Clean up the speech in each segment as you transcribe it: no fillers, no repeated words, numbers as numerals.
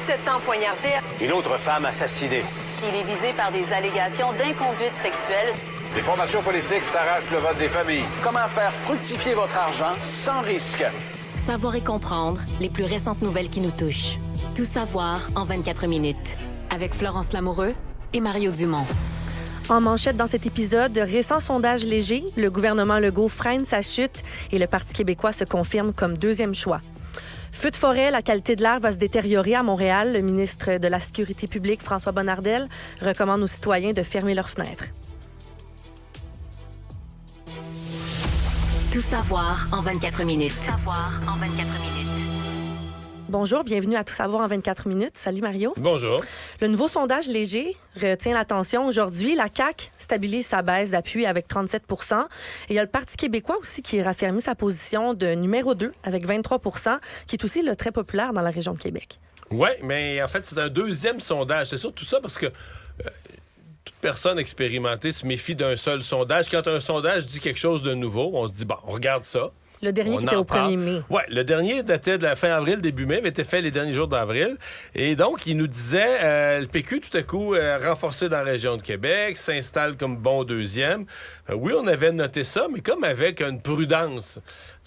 17 ans poignardé. Une autre femme assassinée. Il est visé par des allégations d'inconduite sexuelle. Les formations politiques s'arrachent le vote des familles. Comment faire fructifier votre argent sans risque? Savoir et comprendre les plus récentes nouvelles qui nous touchent. Tout savoir en 24 minutes. Avec Florence Lamoureux et Mario Dumont. En manchette dans cet épisode, récent sondage léger, le gouvernement Legault freine sa chute et le Parti québécois se confirme comme deuxième choix. Feu de forêt, la qualité de l'air va se détériorer à Montréal. Le ministre de la Sécurité publique, François Bonnardel, recommande aux citoyens de fermer leurs fenêtres. Tout savoir en 24 minutes. Tout savoir en 24 minutes. Bonjour, bienvenue à Tout savoir en 24 minutes. Salut Mario. Bonjour. Le nouveau sondage léger retient l'attention aujourd'hui. La CAQ stabilise sa baisse d'appui avec 37 % et il y a le Parti québécois aussi qui raffermit sa position de numéro 2 avec 23 % qui est aussi le très populaire dans la région de Québec. Oui, mais en fait, c'est un deuxième sondage. C'est surtout ça parce que toute personne expérimentée se méfie d'un seul sondage. Quand un sondage dit quelque chose de nouveau, on se dit, bon, on regarde ça. Le dernier qui était au 1er mai. Oui, le dernier datait de la fin avril, début mai, mais était fait les derniers jours d'avril. Et donc, il nous disait, le PQ, tout à coup, renforcé dans la région de Québec, s'installe comme bon deuxième. Oui, on avait noté ça, mais comme avec une prudence.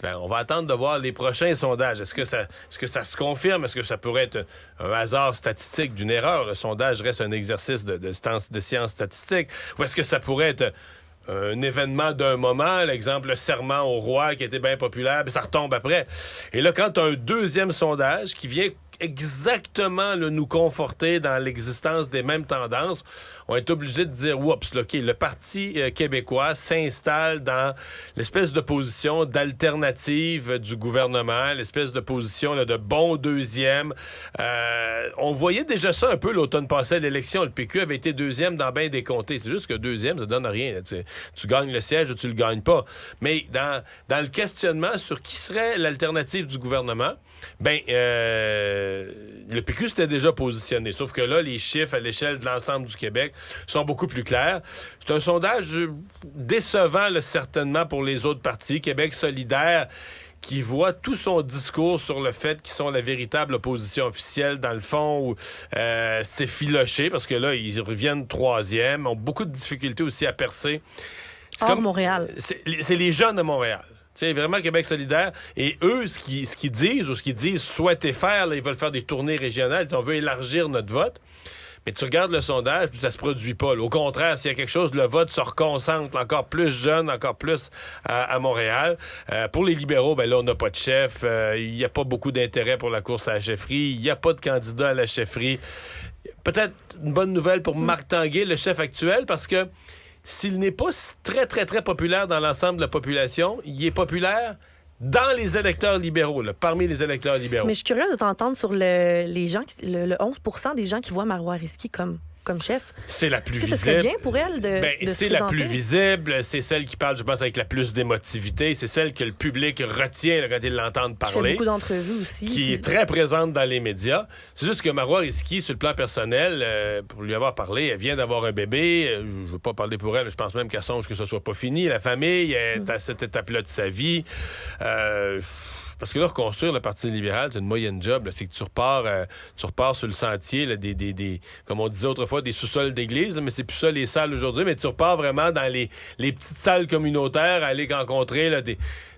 On va attendre de voir les prochains sondages. Est-ce que ça se confirme? Est-ce que ça pourrait être un hasard statistique d'une erreur? Le sondage reste un exercice de sciences statistiques. Ou est-ce que ça pourrait être un événement d'un moment, l'exemple, le serment au roi qui était bien populaire, puis ça retombe après. Et là, quand tu as un deuxième sondage qui vient exactement nous conforter dans l'existence des mêmes tendances, on est obligé de dire, oups, OK, le Parti québécois s'installe dans l'espèce de position d'alternative du gouvernement, l'espèce de position là, de bon deuxième. On voyait déjà ça un peu l'automne passé à l'élection. Le PQ avait été deuxième dans bien des comtés. C'est juste que deuxième, ça donne rien. Là, tu gagnes le siège ou tu le gagnes pas. Mais dans le questionnement sur qui serait l'alternative du gouvernement, le PQ s'était déjà positionné. Sauf que là, les chiffres à l'échelle de l'ensemble du Québec sont beaucoup plus clairs. C'est un sondage décevant, là, certainement, pour les autres partis. Québec solidaire, qui voit tout son discours sur le fait qu'ils sont la véritable opposition officielle, dans le fond, où c'est filoché, parce que là, ils reviennent troisième, ont beaucoup de difficultés aussi à percer. Hors Montréal. C'est les jeunes de Montréal. C'est vraiment Québec solidaire. Et eux, ce qu'ils disent souhaiter faire, là, ils veulent faire des tournées régionales. On veut élargir notre vote. Mais tu regardes le sondage, puis ça se produit pas. Là. Au contraire, s'il y a quelque chose, le vote se reconcentre encore plus jeune, encore plus à Montréal. Pour les libéraux, là, on n'a pas de chef. Il n'y a pas beaucoup d'intérêt pour la course à la chefferie. Il n'y a pas de candidat à la chefferie. Peut-être une bonne nouvelle pour Marc Tanguay, le chef actuel, parce que s'il n'est pas très, très, très populaire dans l'ensemble de la population, il est populaire dans les électeurs libéraux, là, parmi les électeurs libéraux. Mais je suis curieuse de t'entendre sur les gens, le 11 % des gens qui voient Marois Risky comme chef. C'est la plus visible. Ce serait bien pour elle de c'est se la présenter? plus visible. C'est celle qui parle, je pense, avec la plus d'émotivité. C'est celle que le public retient là, quand ils l'entendent parler. Qui fait beaucoup d'entrevues aussi. Qui est très présente dans les médias. C'est juste que Marois Risky, sur le plan personnel, pour lui avoir parlé, elle vient d'avoir un bébé. Je ne veux pas parler pour elle, mais je pense même qu'elle songe que ce soit pas fini. La famille est à cette étape-là de sa vie. Parce que là, reconstruire le Parti libéral, c'est une moyenne job. Là. C'est que tu repars sur le sentier, là, comme on disait autrefois, des sous-sols d'église, mais c'est plus ça les salles aujourd'hui, mais tu repars vraiment dans les petites salles communautaires, aller rencontrer là,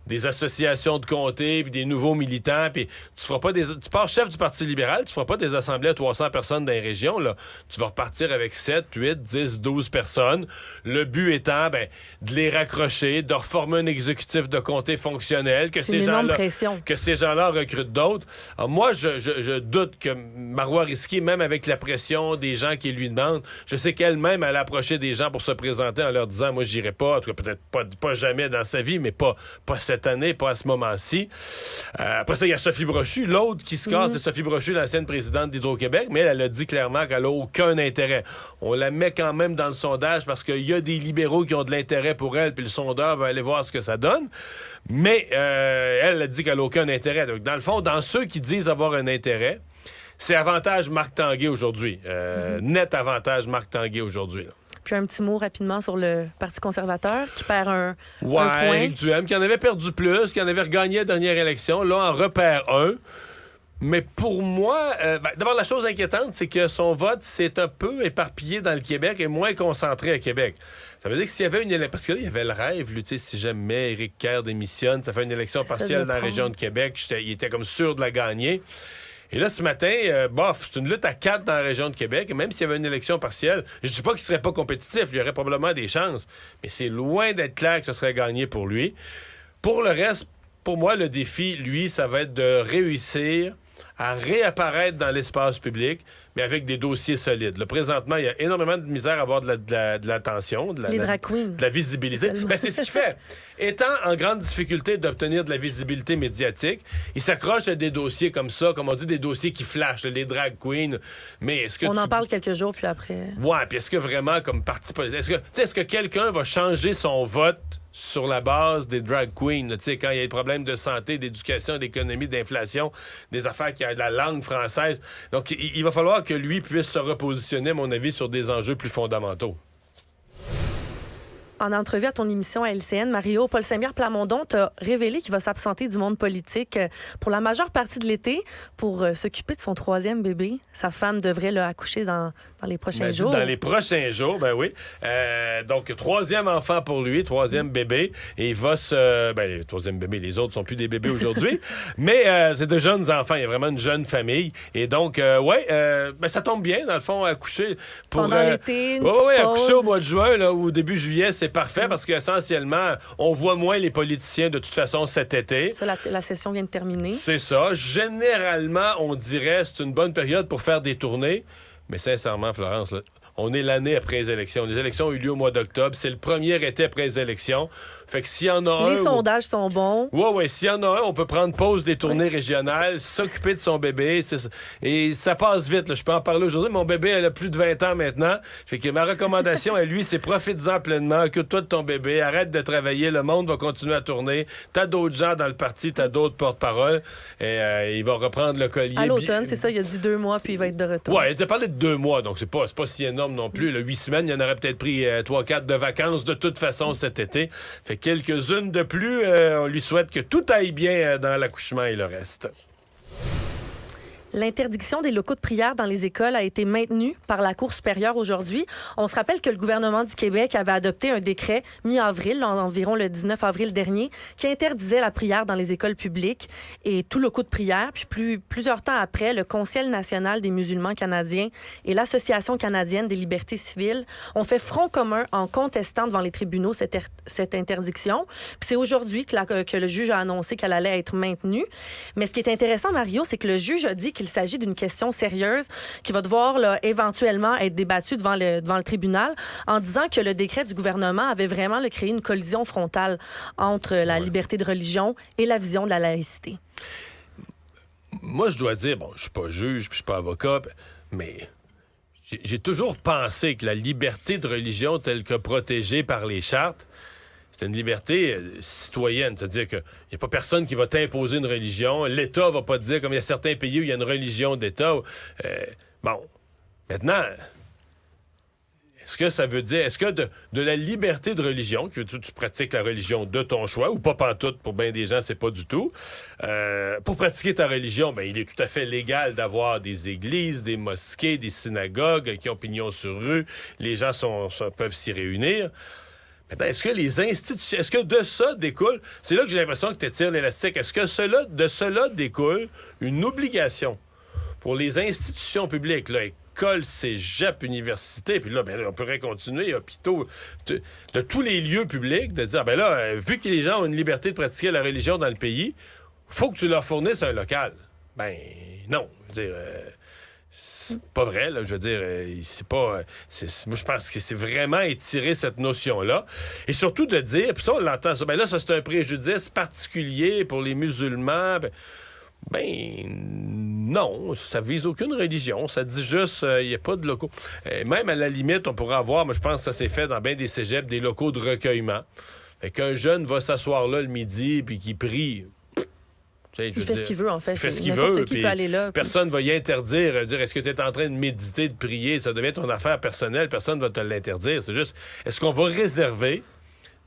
des associations de comté, puis des nouveaux militants, puis tu pars chef du Parti libéral, tu feras pas des assemblées à 300 personnes dans les régions, là. Tu vas repartir avec 7, 8, 10, 12 personnes. Le but étant, de les raccrocher, de reformer un exécutif de comté fonctionnel, que ces gens-là recrutent d'autres. Alors moi, je doute que Marois Risky, même avec la pression des gens qui lui demandent, je sais qu'elle-même, elle a approché des gens pour se présenter en leur disant, moi, j'irai pas, en tout cas, peut-être pas jamais dans sa vie, mais pas cette année, pas à ce moment-ci. Après ça, il y a Sophie Brochu. L'autre qui se casse, c'est Sophie Brochu, l'ancienne présidente d'Hydro-Québec, mais elle a dit clairement qu'elle n'a aucun intérêt. On la met quand même dans le sondage parce qu'il y a des libéraux qui ont de l'intérêt pour elle, puis le sondeur va aller voir ce que ça donne. Mais elle a dit qu'elle n'a aucun intérêt. Donc, dans le fond, dans ceux qui disent avoir un intérêt, c'est avantage Marc Tanguay aujourd'hui. Net avantage Marc Tanguay aujourd'hui, là. Puis un petit mot rapidement sur le Parti conservateur qui perd un point. point. Éric Duhem, qui en avait perdu plus, qui en avait regagné la dernière élection. Là, en repère un. Mais pour moi, d'abord, la chose inquiétante, c'est que son vote s'est un peu éparpillé dans le Québec et moins concentré à Québec. Ça veut dire que s'il y avait une élection... Parce que là, il y avait le rêve, si jamais Éric Kerr démissionne, ça fait une élection partielle dans la région de Québec, il était comme sûr de la gagner. Et là, ce matin, c'est une lutte à 4 dans la région de Québec. Et même s'il y avait une élection partielle, je dis pas qu'il serait pas compétitif, il y aurait probablement des chances. Mais c'est loin d'être clair que ce serait gagné pour lui. Pour le reste, pour moi, le défi, lui, ça va être de réussir à réapparaître dans l'espace public, mais avec des dossiers solides. Là, présentement, il y a énormément de misère à avoir de l'attention, les drag queens. De la visibilité. C'est ce qu'il fait. Étant en grande difficulté d'obtenir de la visibilité médiatique, il s'accroche à des dossiers comme ça, comme on dit, des dossiers qui flashent, les drag queens. Mais est-ce que on en parle quelques jours, puis après... Ouais, puis est-ce que vraiment, comme parti politique, est-ce que quelqu'un va changer son vote sur la base des drag queens, quand il y a des problèmes de santé, d'éducation, d'économie, d'inflation, des affaires qui ont de la langue française. Donc, il va falloir que lui puisse se repositionner, à mon avis, sur des enjeux plus fondamentaux. En entrevue à ton émission à LCN, Mario, Paul Saint-Pierre Plamondon t'a révélé qu'il va s'absenter du monde politique pour la majeure partie de l'été pour s'occuper de son 3e bébé. Sa femme devrait accoucher dans les prochains jours. Dans les prochains jours, ben oui. Donc, 3e enfant pour lui, 3e bébé. Et il va le 3e bébé, les autres sont plus des bébés aujourd'hui. Mais c'est de jeunes enfants. Il y a vraiment une jeune famille. Et donc, ça tombe bien, dans le fond, accoucher pendant l'été, une accoucher au mois de juin là, ou au début juillet, c'est parfait parce qu'essentiellement, on voit moins les politiciens de toute façon cet été. Ça, la session vient de terminer. C'est ça. Généralement, on dirait que c'est une bonne période pour faire des tournées. Mais sincèrement, Florence, là, on est l'année après les élections. Les élections ont eu lieu au mois d'octobre. C'est le premier été après les élections. Fait que s'il y en a un... Les sondages sont bons. Oui. S'il y en a un, on peut prendre pause des tournées régionales, s'occuper de son bébé. Et ça passe vite. Là. Je peux en parler aujourd'hui. Mon bébé, elle a plus de 20 ans maintenant. Fait que ma recommandation à lui, c'est profite-en pleinement. Occupe-toi de ton bébé. Arrête de travailler. Le monde va continuer à tourner. T'as d'autres gens dans le parti. T'as d'autres porte-parole. Et il va reprendre le collier. À l'automne, c'est ça. Il a dit 2 mois, puis il va être de retour. Ouais, il a parlé de 2 mois. Donc, c'est pas si énorme non plus. Là, 8 semaines, il y en aurait peut-être pris 3-4 de vacances de toute façon cet été. Fait quelques-unes de plus. On lui souhaite que tout aille bien dans l'accouchement et le reste. L'interdiction des locaux de prière dans les écoles a été maintenue par la Cour supérieure aujourd'hui. On se rappelle que le gouvernement du Québec avait adopté un décret mi-avril, environ le 19 avril dernier, qui interdisait la prière dans les écoles publiques et tout locaux de prière. Puis plusieurs temps après, le Conseil national des musulmans canadiens et l'Association canadienne des libertés civiles ont fait front commun en contestant devant les tribunaux cette interdiction. Puis c'est aujourd'hui que le juge a annoncé qu'elle allait être maintenue. Mais ce qui est intéressant, Mario, c'est que le juge a dit qu'il s'agit d'une question sérieuse qui va devoir éventuellement être débattue devant le tribunal en disant que le décret du gouvernement avait vraiment créé une collision frontale entre la liberté de religion et la vision de la laïcité. Moi, je dois dire, je suis pas juge, puis je suis pas avocat, mais j'ai toujours pensé que la liberté de religion telle que protégée par les chartes, c'est une liberté citoyenne, c'est-à-dire qu'il n'y a pas personne qui va t'imposer une religion. L'État va pas te dire, comme il y a certains pays où il y a une religion d'État. Maintenant, est-ce que ça veut dire, est-ce que de la liberté de religion, que tu pratiques la religion de ton choix, ou pas pantoute, pour bien des gens, c'est pas du tout, pour pratiquer ta religion, il est tout à fait légal d'avoir des églises, des mosquées, des synagogues qui ont pignon sur rue, les gens peuvent s'y réunir. Maintenant, est-ce que les institutions... Est-ce que de ça découle... C'est là que j'ai l'impression que tu étires l'élastique. Est-ce que de cela découle une obligation pour les institutions publiques, là, écoles, cégep, universités, puis là, on pourrait continuer, hôpitaux, de tous les lieux publics, de dire, vu que les gens ont une liberté de pratiquer la religion dans le pays, faut que tu leur fournisses un local. Non. Je veux dire... C'est pas vrai, là, je veux dire, c'est pas... moi, je pense que c'est vraiment étirer cette notion-là. Et surtout de dire, puis ça, on l'entend, ça, là, ça, c'est un préjudice particulier pour les musulmans. Non, ça vise aucune religion. Ça dit juste, il n'y a pas de locaux. Même à la limite, on pourrait avoir, moi, je pense que ça s'est fait dans bien des cégeps, des locaux de recueillement. Fait qu'un jeune va s'asseoir là le midi, puis qu'il prie... Il fait ce qu'il veut, en fait. Il fait ce qu'il veut. Qui peut aller là, personne ne va y interdire. Dire, est-ce que tu es en train de méditer, de prier? Ça devient ton affaire personnelle. Personne ne va te l'interdire. C'est juste, est-ce qu'on va réserver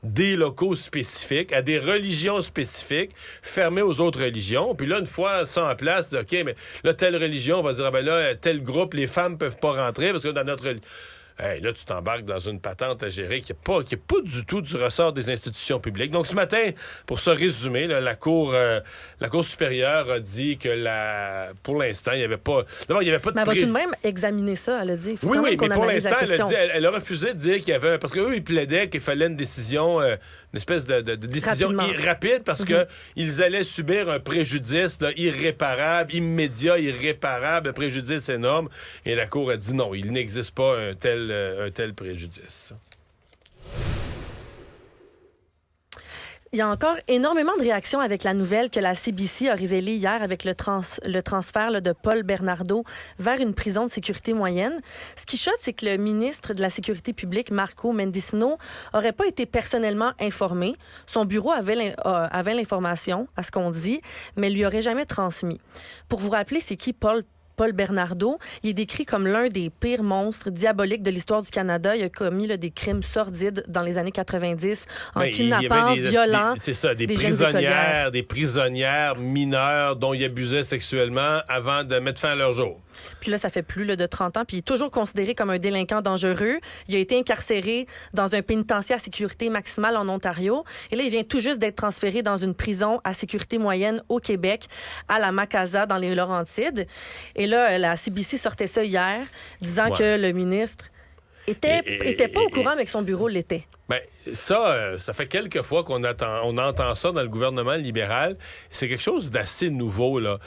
des locaux spécifiques, à des religions spécifiques, fermés aux autres religions. Puis là, une fois ça en place, OK, mais là, telle religion, on va dire, ah ben là, tel groupe, les femmes peuvent pas rentrer parce que dans notre religion... Hey, là, tu t'embarques dans une patente à gérer qui n'est pas du tout du ressort des institutions publiques. Donc, ce matin, pour se résumer, là, la Cour supérieure a dit que pour l'instant, il n'y avait pas... D'abord, il n'y avait pas de... Mais elle va tout de même examiner ça, elle a dit. Faut Oui, quand même qu'on mais pour analyse l'instant, la question. elle a refusé de dire qu'il y avait... Parce qu'eux, ils plaidaient qu'il fallait une décision, une espèce de décision rapide parce qu'ils allaient subir un préjudice là, irréparable, immédiat, irréparable, un préjudice énorme. Et la Cour a dit non, il n'existe pas un tel préjudice. Il y a encore énormément de réactions avec la nouvelle que la CBC a révélée hier avec le transfert là, de Paul Bernardo vers une prison de sécurité moyenne. Ce qui choque, c'est que le ministre de la Sécurité publique, Marco Mendicino, n'aurait pas été personnellement informé. Son bureau avait l'information, à ce qu'on dit, mais lui aurait jamais transmis. Pour vous rappeler, c'est qui Paul Bernardo? Il est décrit comme l'un des pires monstres diaboliques de l'histoire du Canada. Il a commis là, des crimes sordides dans les années 90 en kidnappant, violant des prisonnières mineures dont il abusait sexuellement avant de mettre fin à leur jour. Puis là, ça fait plus là, de 30 ans. Puis il est toujours considéré comme un délinquant dangereux. Il a été incarcéré dans un pénitencier à sécurité maximale en Ontario. Et là, il vient tout juste d'être transféré dans une prison à sécurité moyenne au Québec, à la Macasa, dans les Laurentides. Et là, la CBC sortait ça hier, disant que le ministre était pas au courant, mais que son bureau l'était. Bien, ça fait quelques fois qu'on entend ça dans le gouvernement libéral. C'est quelque chose d'assez nouveau, là.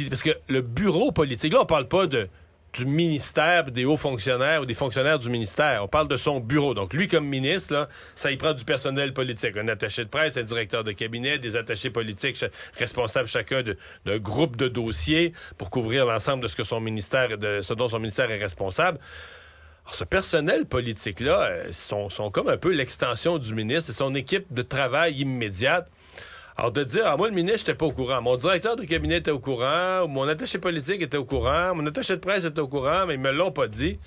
Parce que le bureau politique, là, on parle pas du ministère, des hauts fonctionnaires ou des fonctionnaires du ministère. On parle de son bureau. Donc, lui, comme ministre, là, ça y prend du personnel politique. Un attaché de presse, un directeur de cabinet, des attachés politiques responsables chacun d'un groupe de dossiers pour couvrir l'ensemble de ce dont son ministère est responsable. Alors, ce personnel politique-là sont comme un peu l'extension du ministre. C'est son équipe de travail immédiate. Alors, de dire, moi, le ministre, j'étais pas au courant. Mon directeur de cabinet était au courant, ou mon attaché politique était au courant, mon attaché de presse était au courant, mais ils me l'ont pas dit.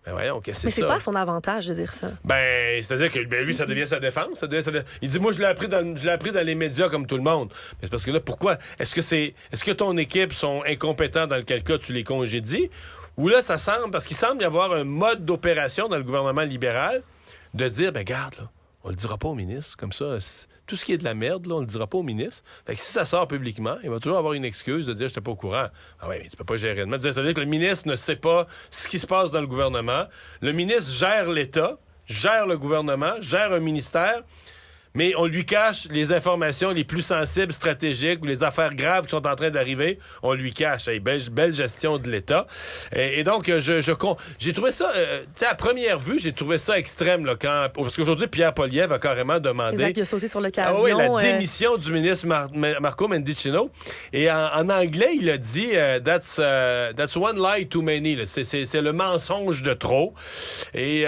Ben voyons, qu'est-ce que c'est ça? Mais c'est pas son avantage de dire ça. Ben, c'est-à-dire que lui, ça devient sa défense. Il dit, moi, je l'ai appris dans les médias comme tout le monde. Mais c'est parce que là, pourquoi? Est-ce que ton équipe sont incompétents dans lequel cas tu les congédies? Ou là, ça semble, parce qu'il semble y avoir un mode d'opération dans le gouvernement libéral de dire, ben garde, là, on le dira pas au ministre, comme ça, tout ce qui est de la merde, là, on le dira pas au ministre. Fait que si ça sort publiquement, il va toujours avoir une excuse de dire, j'étais pas au courant. Ah ouais, mais tu peux pas gérer de même. C'est-à-dire que le ministre ne sait pas ce qui se passe dans le gouvernement. Le ministre gère l'État, gère le gouvernement, gère un ministère, mais on lui cache les informations les plus sensibles, stratégiques, ou les affaires graves qui sont en train d'arriver, on lui cache. Hey, belle gestion de l'État. Et donc, j'ai trouvé ça, tu sais, à première vue, j'ai trouvé ça extrême, là, parce qu'aujourd'hui, Pierre Poilievre a carrément demandé... Exact, il a sauté sur l'occasion. Ah oui, la démission du ministre Marco Mendicino. Et en anglais, il a dit that's one lie too many. Là. C'est le mensonge de trop. Et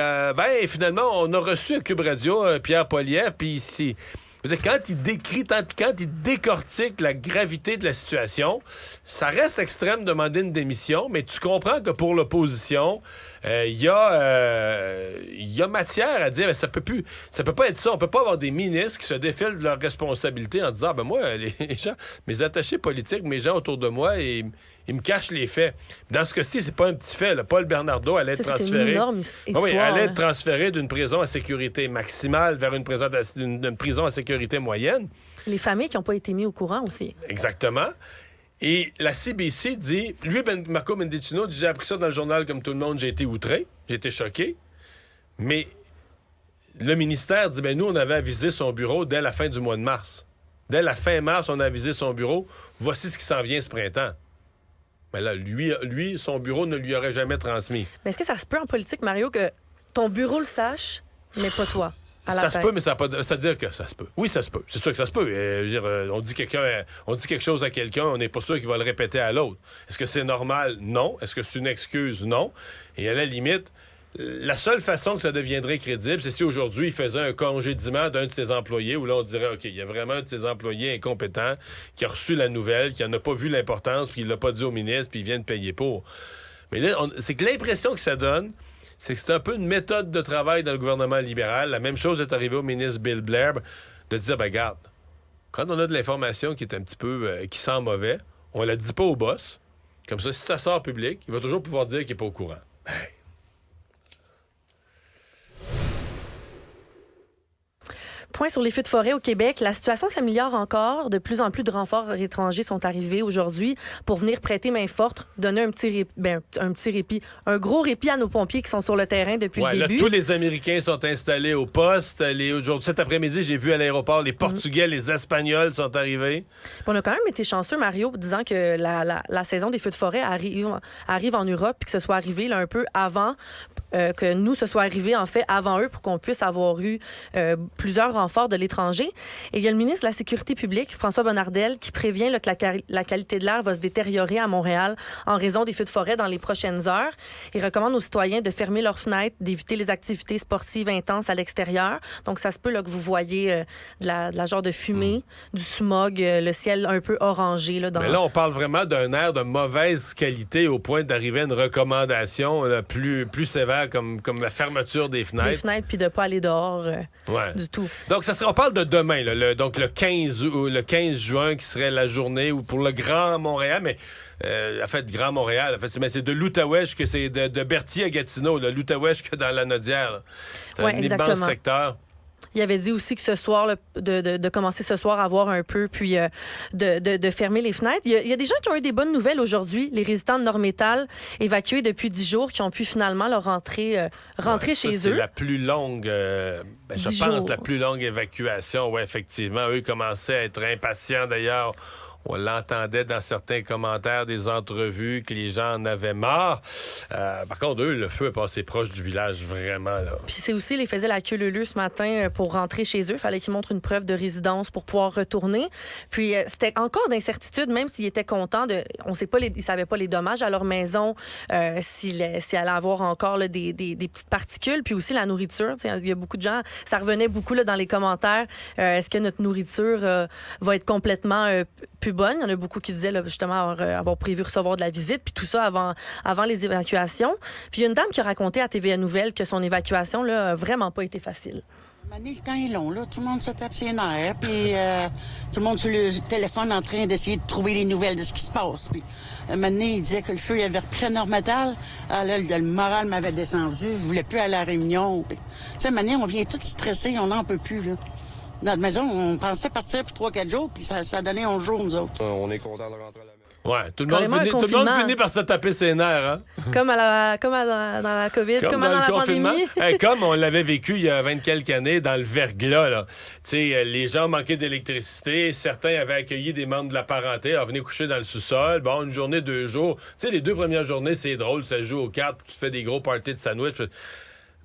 finalement, on a reçu à Cube Radio Pierre Poilievre, puis ici, quand il décortique la gravité de la situation, ça reste extrême de demander une démission, mais tu comprends que pour l'opposition, il y a matière à dire, mais ça peut pas être ça. On peut pas avoir des ministres qui se défilent de leurs responsabilités en disant, moi, les gens, mes attachés politiques, mes gens autour de moi, ils me cachent les faits. Dans ce cas-ci, c'est pas un petit fait. Là. Paul Bernardo allait être transféré. C'est une énorme histoire. Oui, allait être transféré d'une prison à sécurité maximale vers une prison à sécurité moyenne. Les familles qui n'ont pas été mises au courant aussi. Exactement. Et la CBC dit, lui, Marco Mendicino, dit, j'ai appris ça dans le journal comme tout le monde, j'ai été outré, j'ai été choqué. Mais le ministère dit, nous, on avait avisé son bureau dès la fin du mois de mars. Dès la fin mars, on a avisé son bureau. Voici ce qui s'en vient ce printemps. Mais là, lui, son bureau ne lui aurait jamais transmis. Mais est-ce que ça se peut en politique, Mario, que ton bureau le sache, mais pas toi? Ça se peut, mais ça veut dire que ça se peut. Oui, ça se peut. C'est sûr que ça se peut. On dit quelque chose à quelqu'un, on n'est pas sûr qu'il va le répéter à l'autre. Est-ce que c'est normal? Non. Est-ce que c'est une excuse? Non. Et à la limite, la seule façon que ça deviendrait crédible, c'est si aujourd'hui, il faisait un congédiement d'un de ses employés, où là, on dirait, OK, il y a vraiment un de ses employés incompétents qui a reçu la nouvelle, qui n'en a pas vu l'importance, puis il l'a pas dit au ministre, puis il vient de payer pour. Mais là, c'est que l'impression que ça donne, c'est que c'est un peu une méthode de travail dans le gouvernement libéral. La même chose est arrivée au ministre Bill Blair, de dire, ben garde, quand on a de l'information qui est un petit peu, qui sent mauvais, on la dit pas au boss. Comme ça, si ça sort public, il va toujours pouvoir dire qu'il est pas au courant. Hey. Point sur les feux de forêt au Québec. La situation s'améliore encore. De plus en plus de renforts étrangers sont arrivés aujourd'hui pour venir prêter main forte, donner un petit répit, un gros répit à nos pompiers qui sont sur le terrain depuis le début. Là, tous les Américains sont installés au poste. Aujourd'hui, cet après-midi, j'ai vu à l'aéroport, les Portugais, les Espagnols sont arrivés. Puis on a quand même été chanceux, Mario, disant que la saison des feux de forêt arrive en Europe, puis que ce soit arrivé là, un peu avant, que nous, ce soit arrivé en fait avant eux pour qu'on puisse avoir eu plusieurs renforts de l'étranger. Et il y a le ministre de la Sécurité publique, François Bonnardel, qui prévient là, que la qualité de l'air va se détériorer à Montréal en raison des feux de forêt dans les prochaines heures. Il recommande aux citoyens de fermer leurs fenêtres, d'éviter les activités sportives intenses à l'extérieur. Donc, ça se peut là, que vous voyez de la genre de fumée, du smog, le ciel un peu orangé. Là, Mais là, on parle vraiment d'un air de mauvaise qualité au point d'arriver à une recommandation plus sévère comme la fermeture des fenêtres. Des fenêtres, puis de ne pas aller dehors du tout. Donc, on parle de demain, là, donc le 15 juin, qui serait la journée où pour le Grand Montréal, mais en fait, Grand Montréal, en fait, c'est de l'Outaouais que c'est de Berthier à Gatineau, l'Outaouais que dans la Naudière. Là. C'est un immense secteur. Il avait dit aussi que ce soir, là, de commencer ce soir à voir un peu, puis de fermer les fenêtres. Il y a des gens qui ont eu des bonnes nouvelles aujourd'hui. Les résidents de Nord-Métal, évacués depuis 10 jours, qui ont pu finalement leur rentrer chez eux. C'est la plus longue, je pense, la plus longue évacuation. Oui, effectivement. Eux commençaient à être impatients, d'ailleurs. On l'entendait dans certains commentaires des entrevues que les gens en avaient marre. Par contre, eux, le feu est passé proche du village, vraiment. Là. Puis c'est aussi, ils faisaient la queue leu-leu ce matin pour rentrer chez eux. Il fallait qu'ils montrent une preuve de résidence pour pouvoir retourner. Puis c'était encore d'incertitude, même s'ils étaient contents. On sait pas, ils savaient pas les dommages à leur maison, s'il allait avoir encore là, des petites particules. Puis aussi la nourriture. Il y a beaucoup de gens, ça revenait beaucoup là, dans les commentaires. Est-ce que notre nourriture va être complètement plus bonne? Il y en a beaucoup qui disaient là, justement avoir prévu recevoir de la visite, puis tout ça avant les évacuations. Puis il y a une dame qui a raconté à TVA Nouvelles que son évacuation là, a vraiment pas été facile. Le temps est long, là. Tout le monde se tape ses nerfs, puis tout le monde sur le téléphone en train d'essayer de trouver les nouvelles de ce qui se passe. Puis, maintenant, il disait que le feu il avait repris à Nord-Métal. Ah, là, le moral m'avait descendu. Je voulais plus aller à la réunion. Tu sais, maintenant, on vient tout stresser, on n'en peut plus, là. Notre maison, on pensait partir pour 3-4 jours, puis ça donnait 11 jours, nous autres. On est content de rentrer à la maison. Ouais, tout le monde finit par se taper ses nerfs. Hein? Comme dans la COVID, comme dans la pandémie. Comme on l'avait vécu il y a 20 quelques années dans le verglas. Là. Les gens manquaient d'électricité. Certains avaient accueilli des membres de la parenté. Alors, venaient coucher dans le sous-sol. Bon, une journée, 2 jours. Les 2 premières journées, c'est drôle. Ça joue aux cartes. Tu fais des gros parties de sandwich.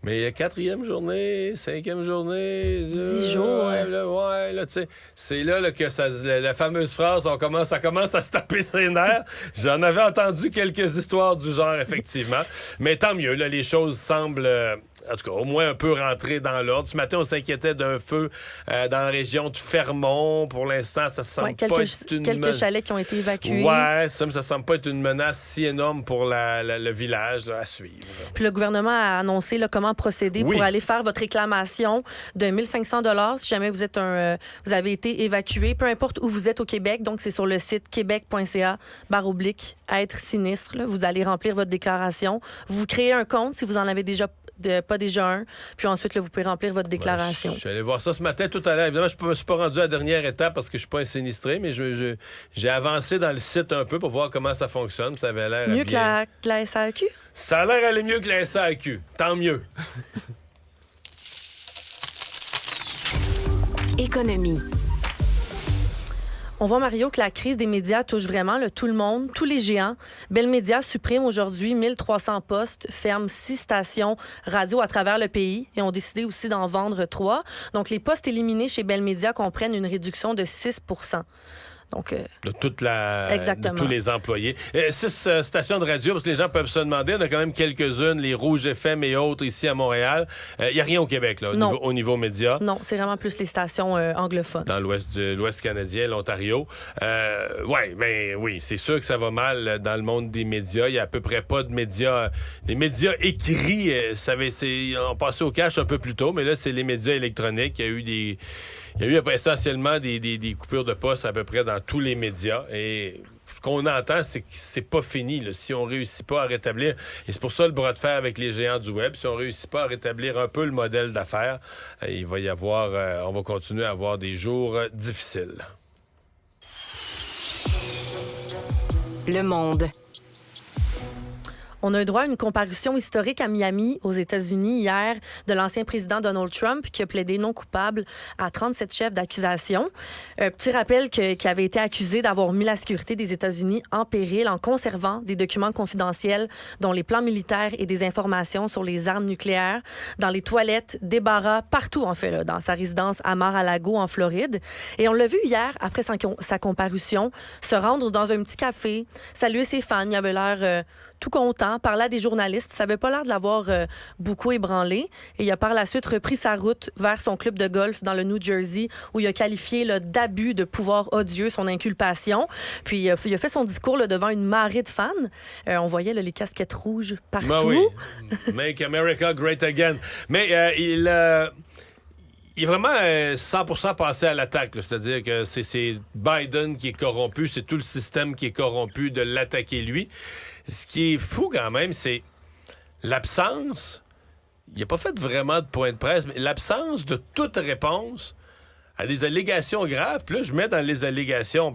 Mais 4e journée, 5e journée... 10 jours, là, tu sais, c'est là que la fameuse phrase « ça commence à se taper ses nerfs ». J'en avais entendu quelques histoires du genre, effectivement. Mais tant mieux, là, les choses semblent... en tout cas, au moins un peu rentrer dans l'ordre. Ce matin, on s'inquiétait d'un feu dans la région de Fermont. Pour l'instant, ça semble pas être une... Quelques chalets qui ont été évacués. Ouais, ça semble pas être une menace si énorme pour le village là, à suivre. Puis le gouvernement a annoncé là, comment procéder pour aller faire votre réclamation de 1 500 $ si jamais vous avez été évacué, peu importe où vous êtes au Québec. Donc, c'est sur le site québec.ca/être sinistre. Là. Vous allez remplir votre déclaration. Vous créez un compte si vous en avez pas déjà un. Puis ensuite, là, vous pouvez remplir votre déclaration. Je suis allé voir ça ce matin tout à l'heure. Évidemment, je ne me suis pas rendu à la dernière étape parce que je suis pas un sinistré, mais j'ai avancé dans le site un peu pour voir comment ça fonctionne. Ça avait l'air mieux bien. que la SAQ? Ça a l'air d'aller mieux que la SAQ. Tant mieux. Économie. On voit, Mario, que la crise des médias touche vraiment tout le monde, tous les géants. Bell Media supprime aujourd'hui 1300 postes, ferme 6 stations radio à travers le pays et ont décidé aussi d'en vendre 3. Donc, les postes éliminés chez Bell Media comprennent une réduction de 6 %. Donc, de de tous les employés. 6 stations de radio, parce que les gens peuvent se demander, on a quand même quelques-unes, les Rouge FM et autres ici à Montréal. Il n'y a rien au Québec, là, au niveau média. Non, c'est vraiment plus les stations anglophones. Dans l'Ouest canadien, l'Ontario. Oui, c'est sûr que ça va mal dans le monde des médias. Il n'y a à peu près pas de médias. Les médias écrits, on passait au cash un peu plus tôt, mais là, c'est les médias électroniques. Il y a eu essentiellement des coupures de poste à peu près dans tous les médias. Et ce qu'on entend, c'est que c'est pas fini, là, si on réussit pas à rétablir. Et c'est pour ça le bras de fer avec les géants du web. Si on réussit pas à rétablir un peu le modèle d'affaires, il va y avoir, on va continuer à avoir des jours difficiles. Le Monde. On a eu droit à une comparution historique à Miami, aux États-Unis, hier, de l'ancien président Donald Trump, qui a plaidé non coupable à 37 chefs d'accusation. Petit rappel qu'il avait été accusé d'avoir mis la sécurité des États-Unis en péril en conservant des documents confidentiels, dont les plans militaires et des informations sur les armes nucléaires, dans les toilettes, des barras, partout, en fait, là, dans sa résidence à Mar-a-Lago, en Floride. Et on l'a vu hier, après sa comparution, se rendre dans un petit café, saluer ses fans. Il avait l'air tout content, parler à des journalistes. Ça n'avait pas l'air de l'avoir beaucoup ébranlé. Et il a par la suite repris sa route vers son club de golf dans le New Jersey, où il a qualifié là, d'abus de pouvoir odieux son inculpation. Puis il a fait son discours là, devant une marée de fans. On voyait là, les casquettes rouges partout. Ben oui. Make America Great Again. Mais il est vraiment 100% passé à l'attaque. Là. C'est-à-dire que c'est Biden qui est corrompu, c'est tout le système qui est corrompu de l'attaquer lui. Ce qui est fou quand même, c'est l'absence, il n'a pas fait vraiment de point de presse, mais l'absence de toute réponse à des allégations graves. Puis là, je mets dans les allégations,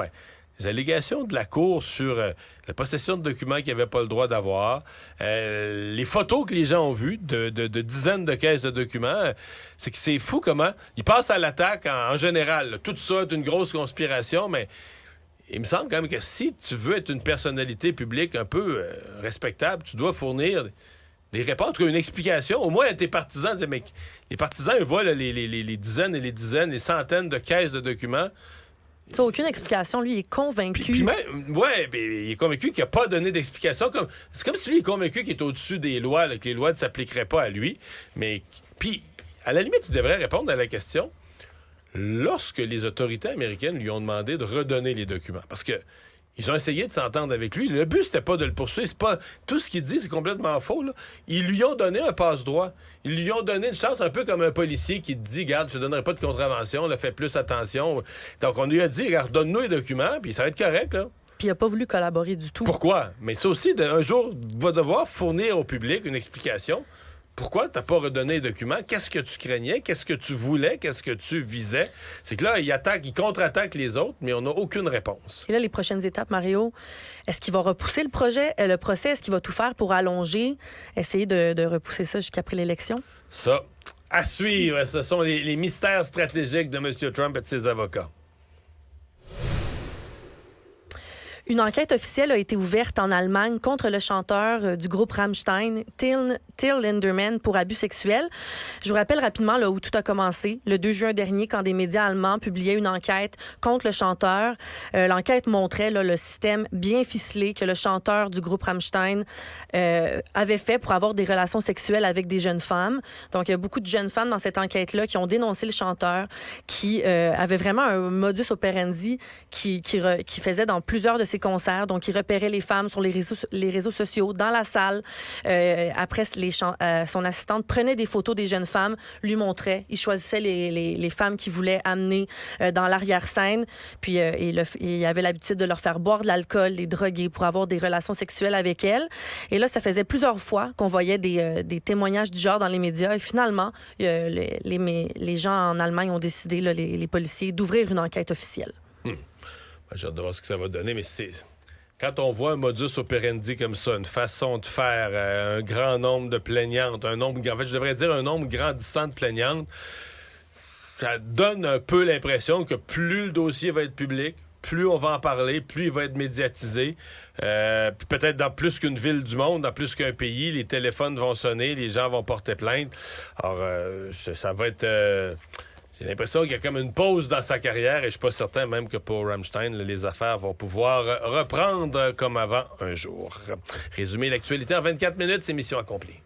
les allégations de la Cour sur la possession de documents qu'il n'avait pas le droit d'avoir, les photos que les gens ont vues de dizaines de caisses de documents, c'est que c'est fou comment ils passent à l'attaque en général. Là. Tout ça est une grosse conspiration, mais il me semble quand même que si tu veux être une personnalité publique un peu respectable, tu dois fournir des réponses, en tout cas une explication, au moins à tes partisans. Mais les partisans, ils voient là, les dizaines et les dizaines, les centaines de caisses de documents. Tu n'as aucune explication. Lui, il est convaincu. Puis même, il est convaincu qu'il n'a pas donné d'explication. C'est comme si lui est convaincu qu'il est au-dessus des lois, là, que les lois ne s'appliqueraient pas à lui. Mais puis, à la limite, il devrait répondre à la question lorsque les autorités américaines lui ont demandé de redonner les documents. Parce que ils ont essayé de s'entendre avec lui. Le but, c'était pas de le poursuivre. C'est pas... Tout ce qu'il dit, c'est complètement faux. Là. Ils lui ont donné un passe-droit. Ils lui ont donné une chance, un peu comme un policier qui te dit, regarde, je te donnerai pas de contravention, là, fais plus attention. Donc, on lui a dit, regarde, donne-nous les documents, puis ça va être correct, là. Puis il n'a pas voulu collaborer du tout. Pourquoi? Mais ça aussi, un jour, va devoir fournir au public une explication. Pourquoi t'as pas redonné les documents? Qu'est-ce que tu craignais? Qu'est-ce que tu voulais? Qu'est-ce que tu visais? C'est que là, il contre-attaque les autres, mais on n'a aucune réponse. Et là, les prochaines étapes, Mario, est-ce qu'il va repousser le procès? Est-ce qu'il va tout faire pour allonger, essayer de repousser ça jusqu'après l'élection? Ça, à suivre. Ce sont les mystères stratégiques de M. Trump et de ses avocats. Une enquête officielle a été ouverte en Allemagne contre le chanteur du groupe Rammstein, Till Lindemann, pour abus sexuels. Je vous rappelle rapidement là, où tout a commencé. Le 2 juin dernier, quand des médias allemands publiaient une enquête contre le chanteur. L'enquête montrait là, le système bien ficelé que le chanteur du groupe Rammstein avait fait pour avoir des relations sexuelles avec des jeunes femmes. Donc, il y a beaucoup de jeunes femmes dans cette enquête-là qui ont dénoncé le chanteur, qui avait vraiment un modus operandi qui faisait dans plusieurs de ses concerts. Donc, il repérait les femmes sur les réseaux sociaux, dans la salle. Après, son assistante prenait des photos des jeunes femmes, lui montrait. Il choisissait les femmes qu'il voulait amener dans l'arrière-scène. Puis, il avait l'habitude de leur faire boire de l'alcool, les droguer pour avoir des relations sexuelles avec elles. Et là, ça faisait plusieurs fois qu'on voyait des témoignages du genre dans les médias. Et finalement, les gens en Allemagne ont décidé, là, les policiers, d'ouvrir une enquête officielle. J'ai hâte de voir ce que ça va donner, mais quand on voit un modus operandi comme ça, une façon de faire, un grand nombre de plaignantes, en fait, je devrais dire un nombre grandissant de plaignantes, ça donne un peu l'impression que plus le dossier va être public, plus on va en parler, plus il va être médiatisé. Puis peut-être dans plus qu'une ville du monde, dans plus qu'un pays, les téléphones vont sonner, les gens vont porter plainte. Alors, ça va être... J'ai l'impression qu'il y a comme une pause dans sa carrière et je suis pas certain même que pour Rammstein, les affaires vont pouvoir reprendre comme avant un jour. Résumer l'actualité en 24 minutes, c'est mission accomplie.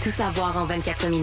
Tout savoir en 24 minutes.